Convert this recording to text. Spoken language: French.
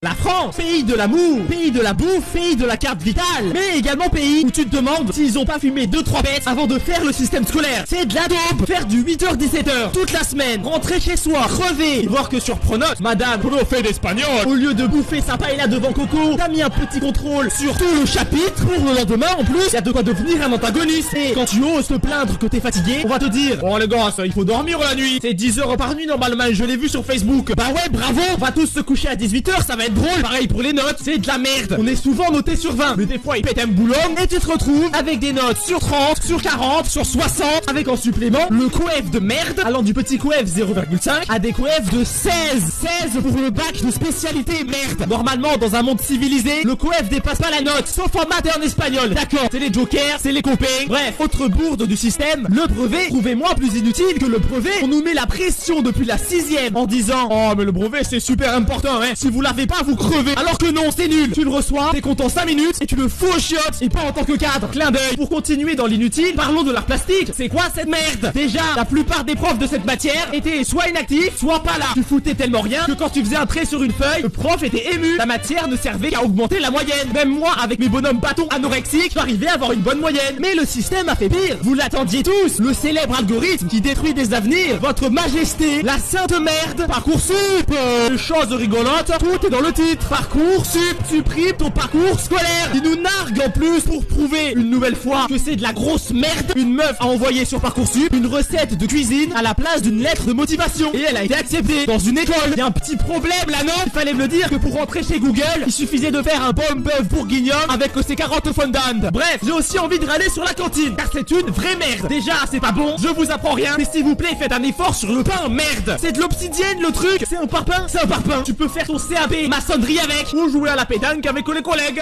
La France, pays de l'amour, pays de la bouffe, pays de la carte vitale, mais également pays où tu te demandes s'ils ont pas fumé 2-3 bêtes avant de faire le système scolaire. C'est de la dope. Faire du 8h-17h toute la semaine, rentrer chez soi, crever, voir que sur Pronote, madame, prof d'espagnol, au lieu de bouffer sa paella devant Coco, t'as mis un petit contrôle sur tout le chapitre. Pour le lendemain, en plus, y a de quoi devenir un antagoniste. Et quand tu oses te plaindre que t'es fatigué, on va te dire, bon les gars, il faut dormir la nuit. C'est 10 heures par nuit normalement, je l'ai vu sur Facebook. Bah ouais, bravo, on va tous se coucher à 18h, ça va être drôle. Pareil pour les notes, c'est de la merde. On est souvent noté sur 20, mais des fois ils pètent un boulot et tu te retrouves avec des notes sur 30, sur 40, sur 60, avec en supplément le coef de merde, allant du petit coef 0,5 à des coefs de 16 pour le bac de spécialité merde. Normalement, dans un monde civilisé, le coef dépasse pas la note, sauf en maths et en espagnol. D'accord, c'est les jokers, c'est les copains. Bref, autre bourde du système, le brevet, trouvez-moi plus inutile que le brevet. On nous met la pression depuis la 6ème en disant, oh mais le brevet c'est super important, hein. Si vous l'avez pas, vous crevez. Alors que non, c'est nul. Tu le reçois, t'es content 5 minutes et tu le fous aux chiottes. Et pas en tant que cadre. Clin d'œil. Pour continuer dans l'inutile, parlons de l'art plastique. C'est quoi cette merde? Déjà, la plupart des profs de cette matière étaient soit inactifs, soit pas là. Tu foutais tellement rien que quand tu faisais un trait sur une feuille, le prof était ému. La matière ne servait qu'à augmenter la moyenne. Même moi, avec mes bonhommes bâtons anorexiques, j'arrivais à avoir une bonne moyenne. Mais le système a fait pire. Vous l'attendiez tous. Le célèbre algorithme qui détruit des avenirs. Votre majesté, la sainte merde. Parcoursup. Chose rigolote, tout est dans le titre. Parcoursup supprime ton parcours scolaire. Qui nous nargue en plus pour prouver une nouvelle fois que c'est de la grosse merde. Une meuf a envoyé sur Parcoursup une recette de cuisine à la place d'une lettre de motivation. Et elle a été acceptée dans une école. Il y a un petit problème là, non? Il fallait me le dire que pour rentrer chez Google, il suffisait de faire un bon bœuf bourguignon avec ses carottes fondantes. Bref, j'ai aussi envie de râler sur la cantine, car c'est une vraie merde. Déjà, c'est pas bon, je vous apprends rien, mais s'il vous plaît, faites un effort sur le pain, merde. C'est de l'obsidienne le truc. C'est un parpaing. C'est un parpaing. Tu peux faire ton CAP maçonnerie avec, ou jouer à la pétanque avec les collègues.